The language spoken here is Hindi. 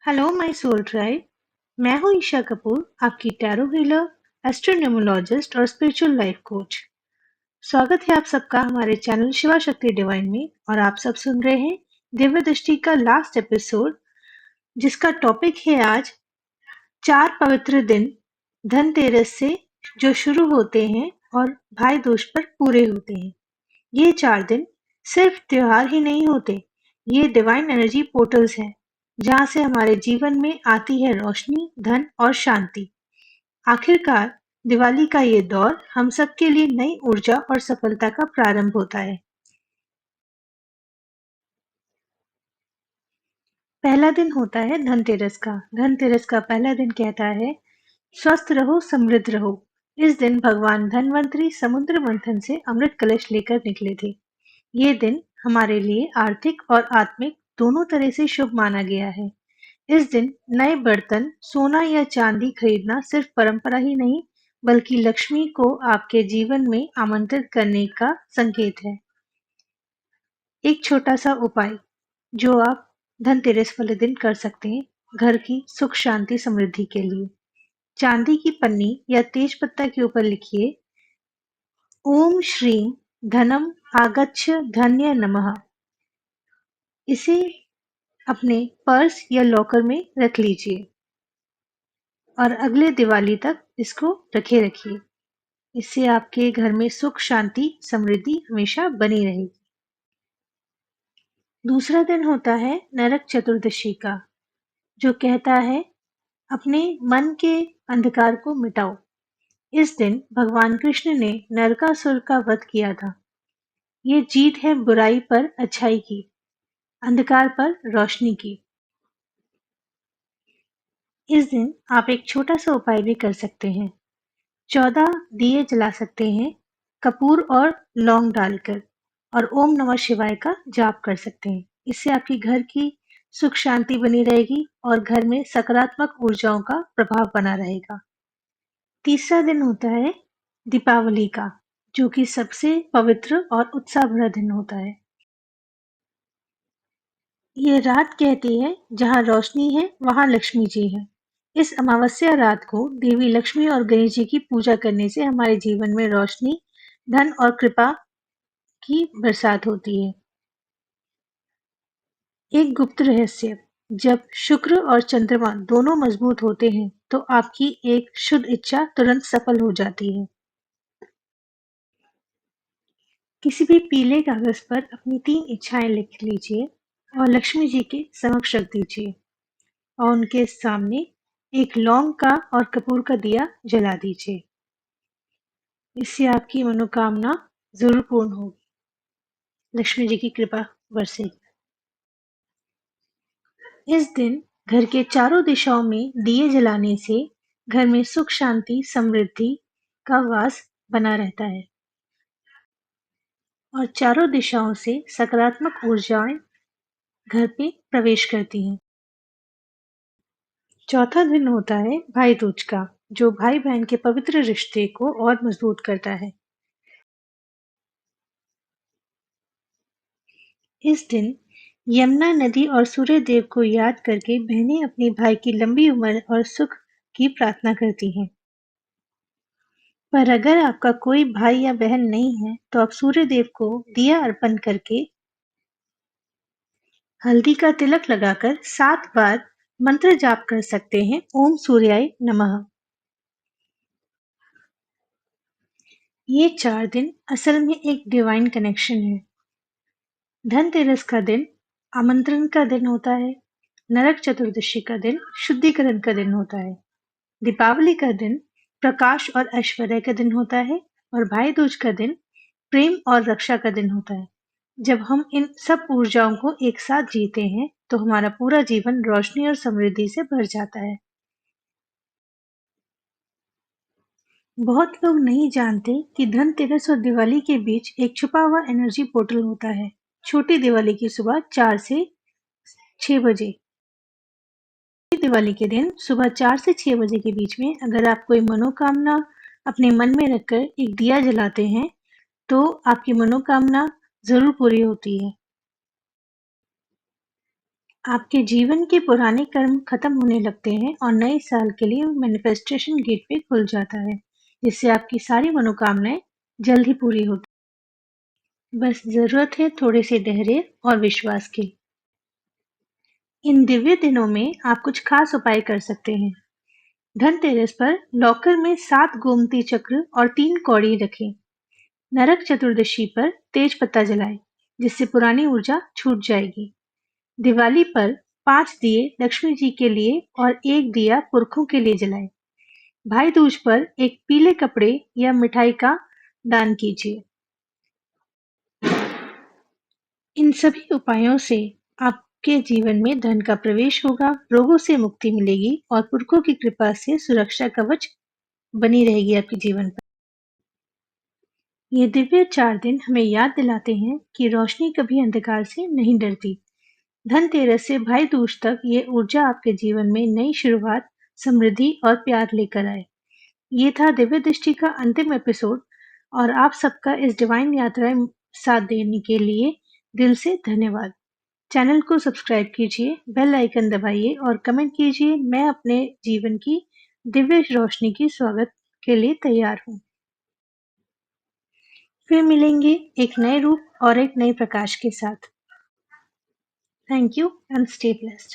Hello my soul tribe. मैं हूं ईशा कपूर, आपकी टैरो हीलर, एस्ट्रोन्यूमोलॉजिस्ट और स्पिरिचुअल लाइफ कोच। स्वागत है आप सबका हमारे चैनल शिवा शक्ति डिवाइन में। और आप सब सुन रहे हैं दिव्य दृष्टि का लास्ट एपिसोड, जिसका टॉपिक है आज 4 पवित्र दिन धनतेरस से जो शुरू होते हैं और भाई दूज पर पूरे होते हैं। ये 4 दिन सिर्फ त्योहार ही नहीं होते, ये डिवाइन एनर्जी पोर्टल्स हैं, जहाँ से हमारे जीवन में आती है रोशनी, धन और शांति। आखिरकार दिवाली का ये दौर हम सबके लिए नई ऊर्जा और सफलता का प्रारंभ होता है। पहला दिन होता है धनतेरस का। धनतेरस का पहला दिन कहता है, स्वस्थ रहो, समृद्ध रहो। इस दिन भगवान धनवंतरी समुद्र मंथन से अमृत कलश लेकर निकले थे। ये दिन हमारे लिए आर्थिक और आत्मिक दोनों तरह से शुभ माना गया है। इस दिन नए बर्तन, सोना या चांदी खरीदना सिर्फ परंपरा ही नहीं, बल्कि लक्ष्मी को आपके जीवन में आमंत्रित करने का संकेत है। एक छोटा सा उपाय जो आप धनतेरस वाले दिन कर सकते हैं, घर की सुख शांति समृद्धि के लिए। चांदी की पन्नी या तेज पत्ता के ऊपर लिखिए, ओम श्रीम धनम आगच्छ धन्य नमः। इसे अपने पर्स या लॉकर में रख लीजिए और अगले दिवाली तक इसको रखे रखिए। इससे आपके घर में सुख शांति समृद्धि हमेशा बनी रहेगी। दूसरा दिन होता है नरक चतुर्दशी का, जो कहता है, अपने मन के अंधकार को मिटाओ। इस दिन भगवान कृष्ण ने नरकासुर का वध किया था। ये जीत है बुराई पर अच्छाई की, अंधकार पर रोशनी की। इस दिन आप एक छोटा सा उपाय भी कर सकते हैं। 14 दिए जला सकते हैं, कपूर और लौंग डालकर, और ओम नमः शिवाय का जाप कर सकते हैं। इससे आपकी घर की सुख शांति बनी रहेगी और घर में सकारात्मक ऊर्जाओं का प्रभाव बना रहेगा। तीसरा दिन होता है दीपावली का, जो कि सबसे पवित्र और उत्साह भरा दिन होता है। ये रात कहती है, जहाँ रोशनी है वहाँ लक्ष्मी जी है। इस अमावस्या रात को देवी लक्ष्मी और गणेश जी की पूजा करने से हमारे जीवन में रोशनी, धन और कृपा की बरसात होती है। एक गुप्त रहस्य, जब शुक्र और चंद्रमा दोनों मजबूत होते हैं, तो आपकी एक शुद्ध इच्छा तुरंत सफल हो जाती है। किसी भी पीले कागज पर अपनी 3 इच्छाएं लिख लीजिए और लक्ष्मी जी के समक्ष रख दीजिए, और उनके सामने एक लौंग का और कपूर का दिया जला दीजिए। इससे आपकी मनोकामना जरूर पूर्ण होगी, लक्ष्मी जी की कृपा बरसेगी। इस दिन घर के चारों दिशाओं में दिए जलाने से घर में सुख शांति समृद्धि का वास बना रहता है और चारों दिशाओं से सकारात्मक ऊर्जाएं घर पे प्रवेश करती हैं। चौथा दिन होता है भाई दूज का, जो भाई बहन के पवित्र रिश्ते को और मजबूत करता है। इस दिन यमुना नदी और सूर्य देव को याद करके बहनें अपने भाई की लंबी उम्र और सुख की प्रार्थना करती हैं। पर अगर आपका कोई भाई या बहन नहीं है, तो आप सूर्य देव को दिया अर्पण करके हल्दी का तिलक लगाकर 7 बार मंत्र जाप कर सकते हैं, ओम सूर्याय नमः। ये 4 दिन असल में एक डिवाइन कनेक्शन है। धनतेरस का दिन आमंत्रण का दिन होता है। नरक चतुर्दशी का दिन शुद्धिकरण का दिन होता है। दीपावली का दिन प्रकाश और ऐश्वर्य का दिन होता है। और भाई दूज का दिन प्रेम और रक्षा का दिन होता है। जब हम इन सब ऊर्जाओं को एक साथ जीते हैं, तो हमारा पूरा जीवन रोशनी और समृद्धि से भर जाता है। बहुत लोग नहीं जानते कि धनतेरस और दिवाली के बीच एक छुपा हुआ एनर्जी पोर्टल होता है। छोटी दिवाली की सुबह 4 से 6 बजे, दिवाली के दिन सुबह 4 से 6 बजे के बीच में अगर आप कोई मनोकामना अपने मन में रखकर एक दिया जलाते हैं, तो आपकी मनोकामना जरूर पूरी होती है। आपके जीवन के पुराने कर्म खत्म होने लगते हैं और नए साल के लिए मैनिफेस्टेशन गेटवे खुल जाता है, जिससे आपकी सारी मनोकामनाएं जल्द ही पूरी होती। बस जरूरत है थोड़े से धैर्य और विश्वास की। इन दिव्य दिनों में आप कुछ खास उपाय कर सकते हैं। धनतेरस पर लॉकर में 7 गोमती चक्र और 3 कौड़ी रखें। नरक चतुर्दशी पर तेज पत्ता जलाएं, जिससे पुरानी ऊर्जा छूट जाएगी। दिवाली पर 5 दिए लक्ष्मी जी के लिए और 1 दिया पुरखों के लिए जलाएं। भाई दूज पर एक पीले कपड़े या मिठाई का दान कीजिए। इन सभी उपायों से आपके जीवन में धन का प्रवेश होगा, रोगों से मुक्ति मिलेगी और पुरखों की कृपा से सुरक्षा कवच बनी रहेगी आपके जीवन पर। ये दिव्य 4 दिन हमें याद दिलाते हैं कि रोशनी कभी अंधकार से नहीं डरती। धनतेरस से भाई दूज तक ये ऊर्जा आपके जीवन में नई शुरुआत, समृद्धि और प्यार लेकर आए। ये था दिव्य दृष्टि का अंतिम एपिसोड और आप सबका इस डिवाइन यात्रा में साथ देने के लिए दिल से धन्यवाद। चैनल को सब्सक्राइब कीजिए, बेल आइकन दबाइए और कमेंट कीजिए। मैं अपने जीवन की दिव्य रोशनी की स्वागत के लिए तैयार हूँ। फिर मिलेंगे एक नए रूप और एक नए प्रकाश के साथ। Thank you and stay blessed.